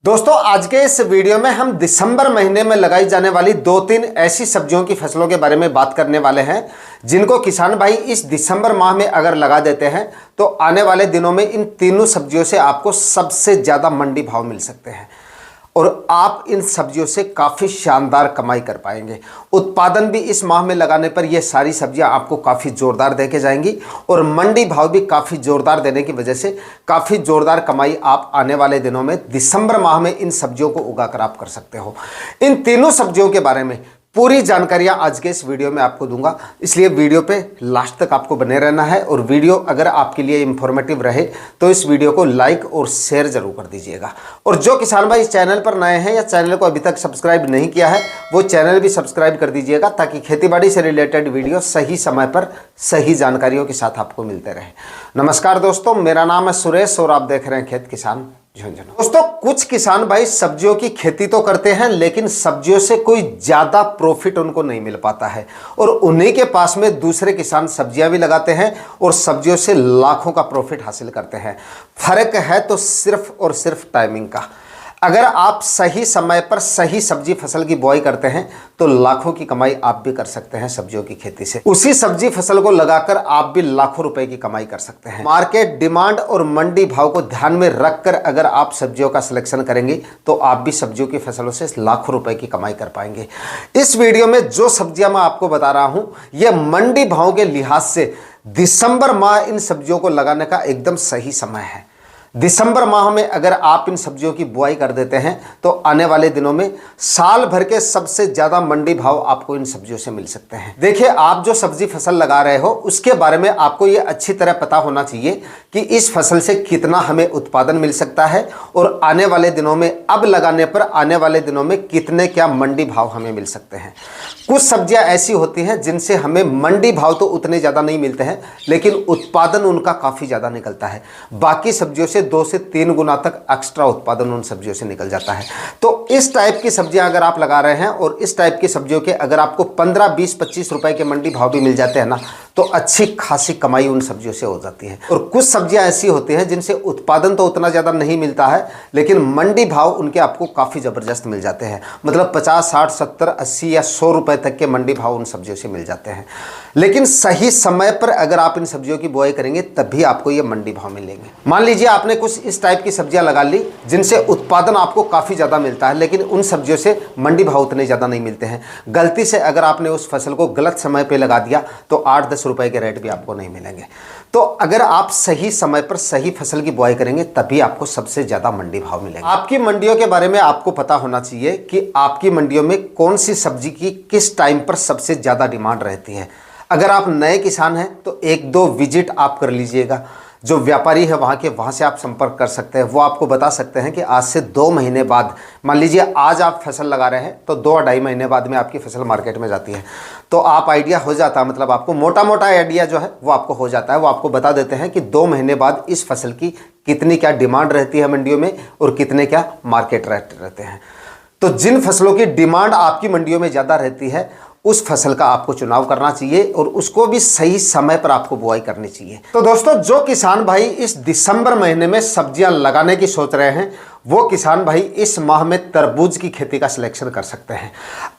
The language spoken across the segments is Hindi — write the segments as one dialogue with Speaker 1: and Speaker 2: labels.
Speaker 1: दोस्तों आज के इस वीडियो में हम दिसंबर महीने में लगाई जाने वाली 2-3 ऐसी सब्जियों की फसलों के बारे में बात करने वाले हैं जिनको किसान भाई इस दिसंबर माह में अगर लगा देते हैं तो आने वाले दिनों में इन तीनों सब्जियों से आपको सबसे ज़्यादा मंडी भाव मिल सकते हैं और आप इन सब्जियों से काफ़ी शानदार कमाई कर पाएंगे। उत्पादन भी इस माह में लगाने पर ये सारी सब्जियां आपको काफ़ी ज़ोरदार देके जाएंगी और मंडी भाव भी काफ़ी ज़ोरदार देने की वजह से काफ़ी ज़ोरदार कमाई आप आने वाले दिनों में दिसंबर माह में इन सब्जियों को उगाकर आप कर सकते हो। इन तीनों सब्जियों के बारे में पूरी जानकारियां आज के इस वीडियो में आपको दूंगा, इसलिए वीडियो पे लास्ट तक आपको बने रहना है। और वीडियो अगर आपके लिए इंफॉर्मेटिव रहे तो इस वीडियो को लाइक और शेयर जरूर कर दीजिएगा। और जो किसान भाई इस चैनल पर नए हैं या चैनल को अभी तक सब्सक्राइब नहीं किया है वो चैनल भी सब्सक्राइब कर दीजिएगा ताकि खेतीबाड़ी से रिलेटेड वीडियो सही समय पर सही जानकारियों के साथ आपको मिलते रहे। नमस्कार दोस्तों, मेरा नाम है सुरेश और आप देख रहे हैं खेत किसान झुंझुनू। दोस्तों कुछ किसान भाई सब्जियों की खेती तो करते हैं लेकिन सब्जियों से कोई ज्यादा प्रॉफिट उनको नहीं मिल पाता है और उन्हीं के पास में दूसरे किसान सब्जियां भी लगाते हैं और सब्जियों से लाखों का प्रॉफिट हासिल करते हैं। फर्क है तो सिर्फ और सिर्फ टाइमिंग का। अगर आप सही समय पर सही सब्जी फसल की बुआई करते हैं तो लाखों की कमाई आप भी कर सकते हैं सब्जियों की खेती से। उसी सब्जी फसल को लगाकर आप भी लाखों रुपए की कमाई कर सकते हैं। मार्केट डिमांड और मंडी भाव को ध्यान में रखकर अगर आप सब्जियों का सिलेक्शन करेंगे तो आप भी सब्जियों की फसलों से लाखों रुपए की कमाई कर पाएंगे। इस वीडियो में जो सब्जियां मैं आपको बता रहा हूं यह मंडी भाव के लिहाज से दिसंबर माह इन सब्जियों को लगाने का एकदम सही समय है। दिसंबर माह में अगर आप इन सब्जियों की बुआई कर देते हैं तो आने वाले दिनों में साल भर के सबसे ज्यादा मंडी भाव आपको इन सब्जियों से मिल सकते हैं। देखिए, आप जो सब्जी फसल लगा रहे हो उसके बारे में आपको ये अच्छी तरह पता होना चाहिए कि इस फसल से कितना हमें उत्पादन मिल सकता है और आने वाले दिनों में अब लगाने पर आने वाले दिनों में कितने क्या मंडी भाव हमें मिल सकते हैं। कुछ सब्जियां ऐसी होती हैं जिनसे हमें मंडी भाव तो उतने ज़्यादा नहीं मिलते हैं लेकिन उत्पादन उनका काफ़ी ज़्यादा निकलता है। बाकी सब्जियों से 2 से 3 गुना तक एक्स्ट्रा उत्पादन उन सब्जियों से निकल जाता है। तो इस टाइप की सब्जियां अगर आप लगा रहे हैं और इस टाइप की सब्जियों के अगर आपको 15, 20, 25 रुपए के मंडी भाव भी मिल जाते हैं ना तो अच्छी खासी कमाई उन सब्जियों से हो जाती है। और कुछ सब्जियां ऐसी होती हैं जिनसे उत्पादन तो उतना ज़्यादा नहीं मिलता है लेकिन मंडी भाव उनके आपको काफ़ी ज़बरदस्त मिल जाते हैं। मतलब 50, 60, 70, 80 या 100 रुपए तक के मंडी भाव उन सब्जियों से मिल जाते हैं। लेकिन सही समय पर अगर आप इन सब्जियों की बुआई करेंगे तभी आपको ये मंडी भाव मिलेंगे। मान लीजिए आपने कुछ इस टाइप की सब्जियां लगा ली जिनसे उत्पादन आपको काफ़ी ज़्यादा मिलता है लेकिन उन सब्जियों से मंडी भाव उतने ज़्यादा नहीं मिलते हैं। गलती से अगर आपने उस फसल को गलत समय पर लगा दिया तो 8-10 रुपए के रेट भी आपको नहीं मिलेंगे। तो अगर आप सही समय पर सही फसल की बुआई करेंगे तभी आपको सबसे ज़्यादा मंडी भाव मिलेंगे। आपकी मंडियों के बारे में आपको पता होना चाहिए कि आपकी मंडियों में कौन सी सब्जी की किस टाइम पर सबसे ज़्यादा डिमांड रहती है। अगर आप नए किसान हैं तो 1-2 विजिट आप कर लीजिएगा। जो व्यापारी है वहाँ से आप संपर्क कर सकते हैं। वो आपको बता सकते हैं कि आज से 2 महीने बाद, मान लीजिए आज आप फसल लगा रहे हैं तो 2-2.5 महीने बाद में आपकी फसल मार्केट में जाती है तो आप आइडिया हो जाता है, मतलब आपको मोटा मोटा आइडिया जो है वो आपको हो जाता है। वो आपको बता देते हैं कि 2 महीने बाद इस फसल की कितनी क्या डिमांड रहती है मंडियों में और कितने क्या मार्केट रेट रहते हैं। तो जिन फसलों की डिमांड आपकी मंडियों में ज़्यादा रहती है उस फसल का आपको चुनाव करना चाहिए और उसको भी सही समय पर आपको बुआई करनी चाहिए। तो दोस्तों जो किसान भाई इस दिसंबर महीने में सब्जियां लगाने की सोच रहे हैं वो किसान भाई इस माह में तरबूज की खेती का सिलेक्शन कर सकते हैं।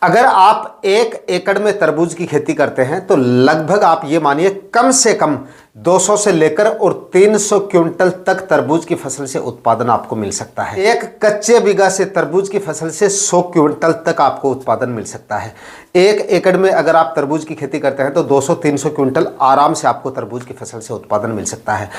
Speaker 1: अगर आप 1 एकड़ में तरबूज की खेती करते हैं तो लगभग आप ये मानिए कम से कम 200 से लेकर और 300 क्विंटल तक तरबूज की फसल से उत्पादन आपको मिल सकता है। एक कच्चे बीघा से तरबूज की फसल से 100 क्विंटल तक आपको उत्पादन मिल सकता है। 1 एकड़ में अगर आप तरबूज की खेती करते हैं तो 200-300 क्विंटल आराम से आपको तरबूज की फसल से उत्पादन मिल सकता है।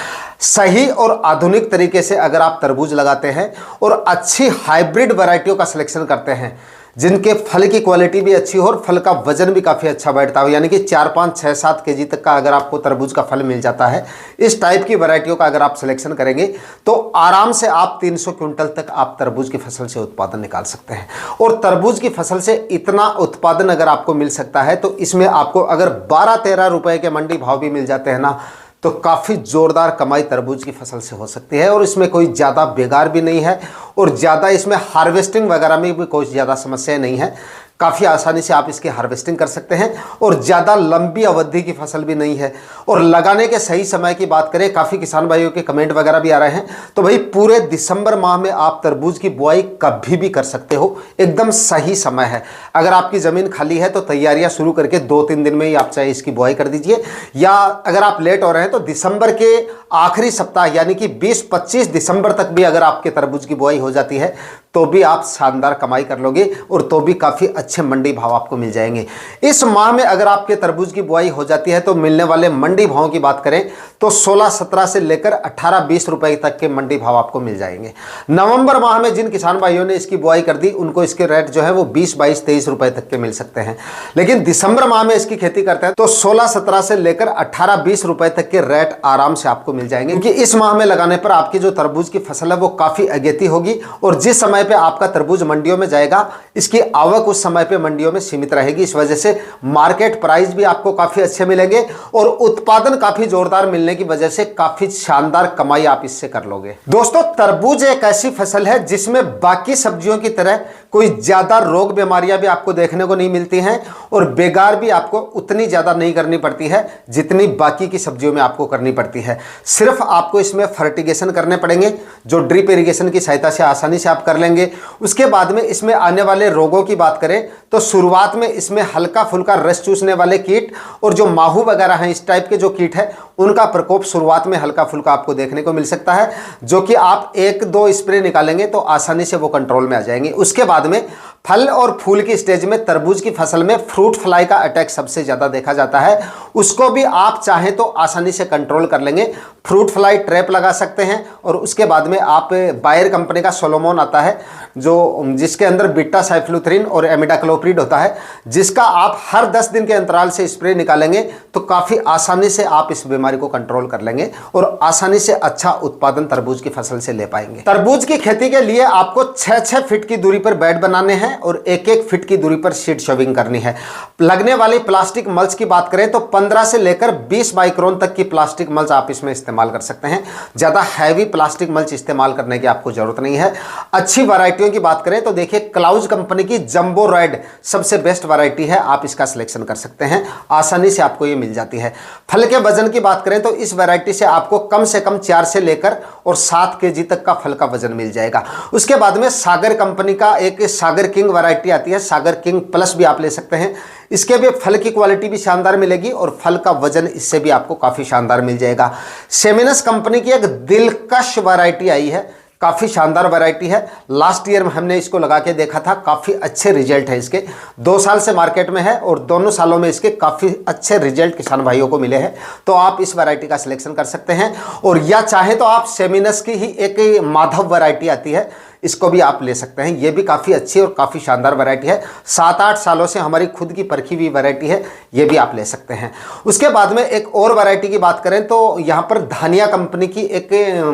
Speaker 1: सही और आधुनिक तरीके से अगर आप तरबूज लगाते हैं और अच्छी हाइब्रिड वैरायटियों का सिलेक्शन करते हैं जिनके फल की क्वालिटी भी अच्छी हो और फल का वजन भी काफ़ी अच्छा बैठता हो, यानी कि 4, 5, 6, 7 केजी तक का अगर आपको तरबूज का फल मिल जाता है, इस टाइप की वैरायटियों का अगर आप सिलेक्शन करेंगे तो आराम से आप 300 क्विंटल तक आप तरबूज की फसल से उत्पादन निकाल सकते हैं। और तरबूज की फसल से इतना उत्पादन अगर आपको मिल सकता है तो इसमें आपको अगर 12-13 रुपए के मंडी भाव भी मिल जाते हैं ना तो काफ़ी ज़ोरदार कमाई तरबूज की फसल से हो सकती है। और इसमें कोई ज़्यादा बेकार भी नहीं है और ज़्यादा इसमें हार्वेस्टिंग वगैरह में भी कोई ज़्यादा समस्या नहीं है। काफ़ी आसानी से आप इसकी हार्वेस्टिंग कर सकते हैं और ज़्यादा लंबी अवधि की फसल भी नहीं है। और लगाने के सही समय की बात करें, काफ़ी किसान भाइयों के कमेंट वगैरह भी आ रहे हैं, तो भाई पूरे दिसंबर माह में आप तरबूज की बुआई कभी भी कर सकते हो, एकदम सही समय है। अगर आपकी ज़मीन खाली है तो तैयारियां शुरू करके 2-3 दिन में ही आप चाहे इसकी बुआई कर दीजिए, या अगर आप लेट हो रहे हैं तो दिसंबर के आखिरी सप्ताह यानी कि 20-25 दिसंबर तक भी अगर आपके तरबूज की बुआई हो जाती है तो भी आप शानदार कमाई कर लोगे और तो भी काफ़ी अच्छे मंडी भाव आपको मिल जाएंगे। इस माह में अगर आपके तरबूज की बुआई हो जाती है तो मिलने वाले मंडी भावों की बात करें तो 16-17 से लेकर 18-20 रुपए तक के मंडी भाव आपको मिल जाएंगे। नवंबर माह में जिन किसान भाइयों ने इसकी बुआई कर दी उनको इसके रेट जो है वो 20-22-23 रुपए तक के मिल सकते हैं, लेकिन दिसंबर माह में इसकी खेती करते हैं तो 16-17 से लेकर 18-20 रुपए तक के रेट आराम से आपको मिल जाएंगे, क्योंकि इस माह में लगाने पर आपकी जो तरबूज की फसल है वो काफ़ी अगेती होगी और जिस समय पे आपका तरबूज मंडियों में जाएगा इसकी आवक उस समय पे मंडियों में सीमित रहेगी। इस वजह से मार्केट प्राइस भी आपको काफ़ी अच्छे मिलेंगे और उत्पादन काफ़ी जोरदार मिलने की वजह से काफ़ी शानदार कमाई आप इससे कर लोगे। दोस्तों, तरबूज एक ऐसी फसल है जिसमें बाकी सब्जियों की तरह कोई ज़्यादा रोग बीमारियां भी आपको देखने को नहीं मिलती हैं और बेगार भी आपको उतनी ज़्यादा नहीं करनी पड़ती है जितनी बाकी की सब्जियों में आपको करनी पड़ती है। सिर्फ आपको इसमें फर्टिगेशन करने पड़ेंगे जो ड्रिप इरिगेशन की सहायता से आसानी से आप कर लेंगे। उसके बाद में इसमें आने वाले रोगों की बात करें तो शुरुआत में इसमें हल्का फुल्का रस चूसने वाले कीट और जो माहू वगैरह हैं, इस टाइप के जो कीट है उनका प्रकोप शुरुआत में हल्का फुल्का आपको देखने को मिल सकता है, जो कि आप 1-2 स्प्रे निकालेंगे तो आसानी से वो कंट्रोल में आ जाएंगे। उसके बाद में फल और फूल की स्टेज में तरबूज की फसल में फ्रूट फ्लाई का अटैक सबसे ज़्यादा देखा जाता है, उसको भी आप चाहें तो आसानी से कंट्रोल कर लेंगे। फ्रूट फ्लाई ट्रैप लगा सकते हैं और उसके बाद में आप बायर कंपनी का सोलोमोन आता है जिसके अंदर बीटा साइक्लोथ्रिन और एमिडाक्लोप्रिड होता है, जिसका आप हर 10 दिन के अंतराल से स्प्रे निकालेंगे तो काफ़ी आसानी से आप इस बीमारी को कंट्रोल कर लेंगे और आसानी से अच्छा उत्पादन तरबूज की फसल से ले पाएंगे। तरबूज की खेती के लिए आपको 6-6 फीट की दूरी पर बेड बनाने हैं और 1-1 फीट की दूरी पर सीड शोविंग करनी है। लगने वाली प्लास्टिक मल्च की बात करें तो 15 से लेकर 20 माइक्रोन तक की प्लास्टिक मल्च आप इसमें इस्तेमाल कर सकते हैं। ज़्यादा हैवी प्लास्टिक मल्च इस्तेमाल करने की आपको जरूरत नहीं है। अच्छी वैरायटियों की बात करें तो देखिए, क्लाउज कंपनी की जंबो रेड सबसे बेस्ट वैरायटी है, आप इसका सिलेक्शन कर सकते हैं, आसानी से आपको ये मिल जाती है। फल के वजन की बात करें तो इस वैरायटी से आपको कम से कम 4 से लेकर और 7 केजी तक का फल का वजन मिल जाएगा। उसके बाद में सागर कंपनी का एक सागर किंग वैरायटी आती है, सागर किंग प्लस भी आप ले सकते हैं। इसके भी फल की क्वालिटी भी शानदार मिलेगी और फल का वजन इससे भी आपको काफ़ी शानदार मिल जाएगा। सेमिनस कंपनी की एक दिलकश वैरायटी आई है, काफ़ी शानदार वैरायटी है। लास्ट ईयर में हमने इसको लगा के देखा था, काफ़ी अच्छे रिजल्ट है इसके। 2 साल से मार्केट में है और दोनों सालों में इसके काफ़ी अच्छे रिजल्ट किसान भाइयों को मिले हैं, तो आप इस वैरायटी का सिलेक्शन कर सकते हैं। और या चाहे तो आप सेमिनस की ही एक माधव वैरायटी आती है, इसको भी आप ले सकते हैं। ये भी काफ़ी अच्छी और काफ़ी शानदार वैरायटी है, 7-8 सालों से हमारी खुद की परखी हुई वैरायटी है, ये भी आप ले सकते हैं। उसके बाद में एक और वैरायटी की बात करें तो यहाँ पर धानिया कंपनी की एक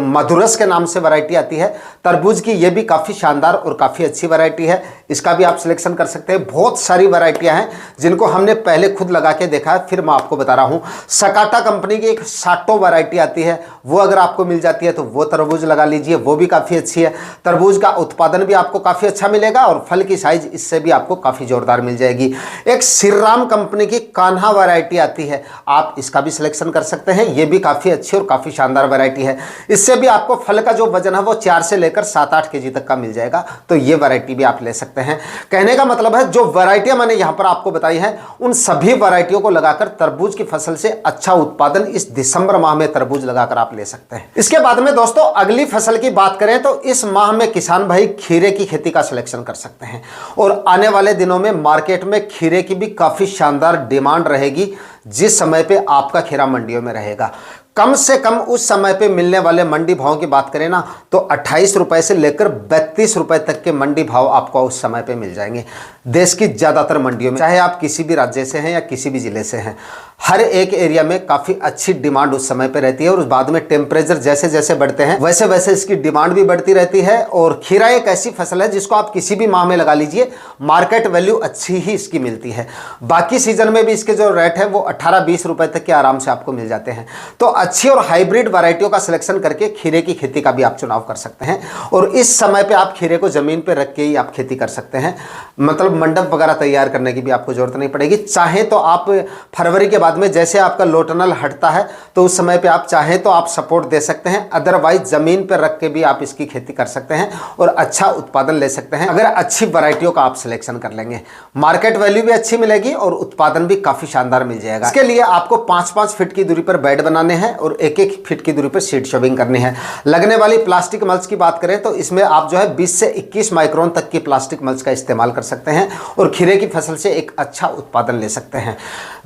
Speaker 1: मधुरस के नाम से वैरायटी आती है तरबूज की, ये भी काफ़ी शानदार और काफ़ी अच्छी वैरायटी है, इसका भी आप सिलेक्शन कर सकते हैं। बहुत सारी वैरायटियाँ हैं जिनको हमने पहले खुद लगा के देखा है, फिर मैं आपको बता रहा हूँ। सकाटा कंपनी की एक साटो वैरायटी आती है, वो अगर आपको मिल जाती है तो वो तरबूज लगा लीजिए, वो भी काफ़ी अच्छी है। तरबूज का उत्पादन भी आपको काफ़ी अच्छा मिलेगा और फल की साइज इससे भी आपको काफ़ी जोरदार मिल जाएगी। एक श्रीराम कंपनी की कान्हा वैरायटी आती है, आप इसका भी सिलेक्शन कर सकते हैं, ये भी काफ़ी अच्छी और काफ़ी शानदार वैरायटी है। इससे भी आपको फल का जो वजन है वो 4 से लेकर 7-8 केजी तक का मिल जाएगा, तो ये वैरायटी भी आप ले सकते हैं। कहने का मतलब है जो वैरायटियां मैंने यहाँ पर आपको बताई हैं उन सभी वैरायटियों को लगाकर तरबूज की फसल से अच्छा उत्पादन इस दिसंबर माह में तरबूज लगाकर आप ले सकते हैं। इसके बाद में दोस्तों अगली फसल की बात करें तो इस माह में किसान भाई खीरे की खेती का सिलेक्शन कर सकते हैं और आने वाले दिनों में मार्केट में खीरे की भी काफ़ी शानदार डिमांड रहेगी। जिस समय पे आपका खीरा मंडियों में रहेगा, कम से कम उस समय पे मिलने वाले मंडी भाव की बात करें ना तो 28 रुपए से लेकर 32 रुपए तक के मंडी भाव आपको उस समय पे मिल जाएंगे देश की ज़्यादातर मंडियों में, चाहे आप किसी भी राज्य से हैं या किसी भी ज़िले से हैं। हर एक एरिया में काफ़ी अच्छी डिमांड उस समय पे रहती है और बाद में टेम्परेचर जैसे जैसे बढ़ते हैं वैसे वैसे इसकी डिमांड भी बढ़ती रहती है। और खीरा एक ऐसी फसल है जिसको आप किसी भी माह में लगा लीजिए, मार्केट वैल्यू अच्छी ही इसकी मिलती है। बाकी सीजन में भी इसके जो रेट है वो 18-20 रुपए तक के आराम से आपको मिल जाते हैं। तो अच्छी और हाइब्रिड वैरायटियों का सिलेक्शन करके खीरे की खेती का भी आप चुनाव कर सकते हैं। और इस समय पे आप खीरे को जमीन पे रख के ही आप खेती कर सकते हैं, मतलब मंडप वगैरह तैयार करने की भी आपको जरूरत नहीं पड़ेगी। चाहे तो आप फरवरी के बाद में जैसे आपका लोटनल हटता है तो उस समय पे आप चाहे तो आप सपोर्ट दे सकते हैं, अदरवाइज जमीन पे रख के भी आप इसकी खेती कर सकते हैं और अच्छा उत्पादन ले सकते हैं अगर अच्छी वैरायटियों का आप सिलेक्शन कर लेंगे। मार्केट वैल्यू भी अच्छी मिलेगी और उत्पादन भी काफी शानदार मिल जाएगा। इसके लिए आपको 5-5 फीट की दूरी पर बेड बनाने हैं और 1-1 फीट की दूरी पर सीड शोविंग करनी है। लगने वाली प्लास्टिक मल्च की बात करें तो इसमें आप जो है 20 से 21 माइक्रोन तक की प्लास्टिक मल्च का इस्तेमाल कर सकते हैं और खीरे की फसल से एक अच्छा उत्पादन ले सकते हैं।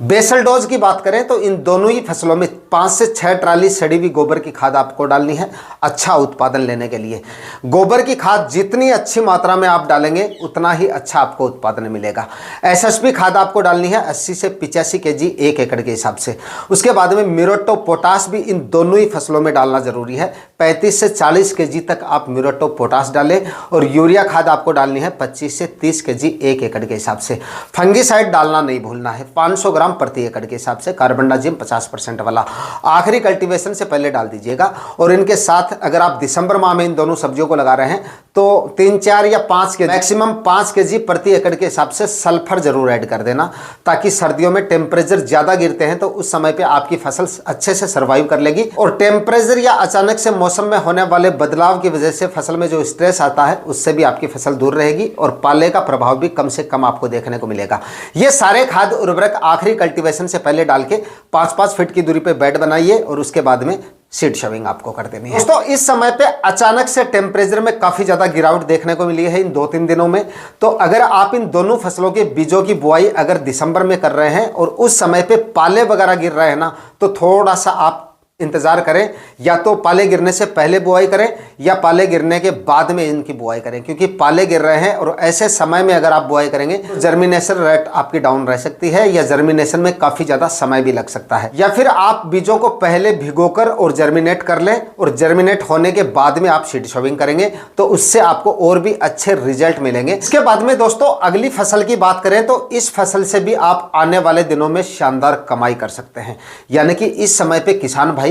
Speaker 1: बेसल डोज की बात करें तो इन दोनों ही फसलों में 5 से 6 ट्राली सड़ी हुई गोबर की खाद आपको डालनी है अच्छा उत्पादन लेने के लिए। गोबर की खाद जितनी अच्छी मात्रा में आप डालेंगे उतना ही अच्छा आपको उत्पादन मिलेगा। एसएसपी खाद आपको डालनी है 80 से 85 केजी 1 एकड़ के हिसाब से। उसके बाद में म्यूरेटो पोटाश भी इन दोनों ही फसलों में डालना जरूरी है। 35 से 40 केजी तक आप म्यूरेटो पोटाश डालें और यूरिया खाद आपको डालनी है 25 से 30 केजी 1 एकड़ के हिसाब से। फंगीसाइड डालना नहीं भूलना है 500 ग्राम प्रति एकड़ के हिसाब से, कार्बनडाजिम 50% वाला आखिरी कल्टीवेशन से पहले डाल दीजिएगा। और इनके साथ अगर आप दिसंबर माह में इन दोनों सब्जियों को लगा रहे हैं तो 3-4 या 5 के मैक्सिमम 5 केजी प्रति एकड़ के हिसाब से सल्फर जरूर ऐड कर देना, ताकि सर्दियों में टेम्परेचर ज्यादा गिरते हैं तो उस समय पे आपकी फसल अच्छे से सर्वाइव कर लेगी। और टेम्परेचर या अचानक से मौसम में होने वाले बदलाव की वजह से फसल में जो स्ट्रेस आता है उससे भी आपकी फसल दूर रहेगी और पाले का प्रभाव भी कम से कम आपको देखने को मिलेगा। ये सारे खाद उर्वरक आखिरी कल्टीवेशन से पहले डाल के 5-5 फीट की दूरी पे बेड बनाइए और उसके बाद में सीड शोविंग आपको कर देनी है। दोस्तों इस समय पे अचानक से टेम्परेचर में काफी ज्यादा गिरावट देखने को मिली है इन 2-3 दिनों में। तो अगर आप इन दोनों फसलों के बीजों की बुआई अगर दिसंबर में कर रहे हैं और उस समय पे पाले वगैरह गिर रहे हैं ना, तो थोड़ा सा आप इंतजार करें, या तो पाले गिरने से पहले बुआई करें या पाले गिरने के बाद में इनकी बुआई करें, क्योंकि पाले गिर रहे हैं और ऐसे समय में अगर आप बुआई करेंगे तो जर्मिनेशन रेट आपकी डाउन रह सकती है या जर्मिनेशन में काफी ज्यादा समय भी लग सकता है। या फिर आप बीजों को पहले भिगोकर और जर्मिनेट कर लें और जर्मिनेट होने के बाद में आप सीड शोविंग करेंगे तो उससे आपको और भी अच्छे रिजल्ट मिलेंगे। इसके बाद में दोस्तों अगली फसल की बात करें तो इस फसल से भी आप आने वाले दिनों में शानदार कमाई कर सकते हैं। यानी कि इस समय पे किसान भाई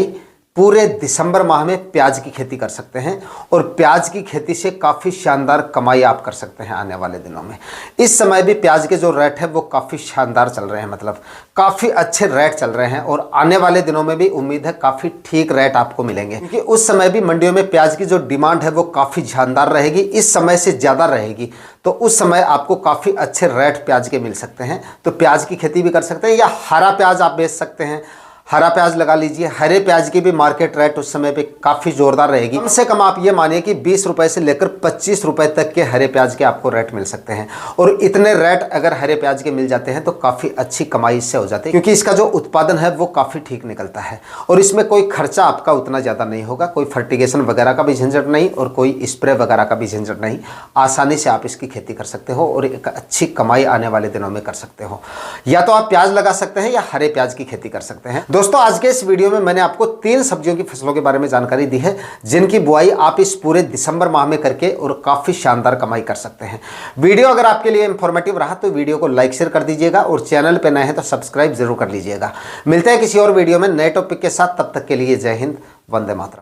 Speaker 1: पूरे दिसंबर माह में प्याज की खेती कर सकते हैं और प्याज की खेती से काफ़ी शानदार कमाई आप कर सकते हैं आने वाले दिनों में। इस समय भी प्याज के जो रेट है वो काफ़ी शानदार चल रहे हैं, मतलब काफ़ी अच्छे रेट चल रहे हैं और आने वाले दिनों में भी उम्मीद है काफ़ी ठीक रेट आपको मिलेंगे, क्योंकि उस समय भी मंडियों में प्याज की जो डिमांड है वो काफ़ी शानदार रहेगी, इस समय से ज़्यादा रहेगी। तो उस समय आपको काफ़ी अच्छे रेट प्याज के मिल सकते हैं। तो प्याज की खेती भी कर सकते हैं या हरा प्याज आप बेच सकते हैं, हरा प्याज लगा लीजिए। हरे प्याज की भी मार्केट रेट उस समय पे काफ़ी जोरदार रहेगी। कम से कम आप ये मानिए कि 20 रुपए से लेकर 25 रुपए तक के हरे प्याज के आपको रेट मिल सकते हैं। और इतने रेट अगर हरे प्याज के मिल जाते हैं तो काफ़ी अच्छी कमाई इससे हो जाती है, क्योंकि इसका जो उत्पादन है वो काफ़ी ठीक निकलता है और इसमें कोई खर्चा आपका उतना ज़्यादा नहीं होगा, कोई फर्टिगेशन वगैरह का भी झंझट नहीं और कोई स्प्रे वगैरह का भी झंझट नहीं। आसानी से आप इसकी खेती कर सकते हो और एक अच्छी कमाई आने वाले दिनों में कर सकते हो। या तो आप प्याज लगा सकते हैं या हरे प्याज की खेती कर सकते हैं। दोस्तों आज के इस वीडियो में मैंने आपको 3 सब्जियों की फसलों के बारे में जानकारी दी है जिनकी बुआई आप इस पूरे दिसंबर माह में करके और काफी शानदार कमाई कर सकते हैं। वीडियो अगर आपके लिए इंफॉर्मेटिव रहा तो वीडियो को लाइक शेयर कर दीजिएगा और चैनल पे नए हैं तो सब्सक्राइब जरूर कर लीजिएगा। मिलते हैं किसी और वीडियो में नए टॉपिक के साथ, तब तक के लिए जय हिंद, वंदे मातरम।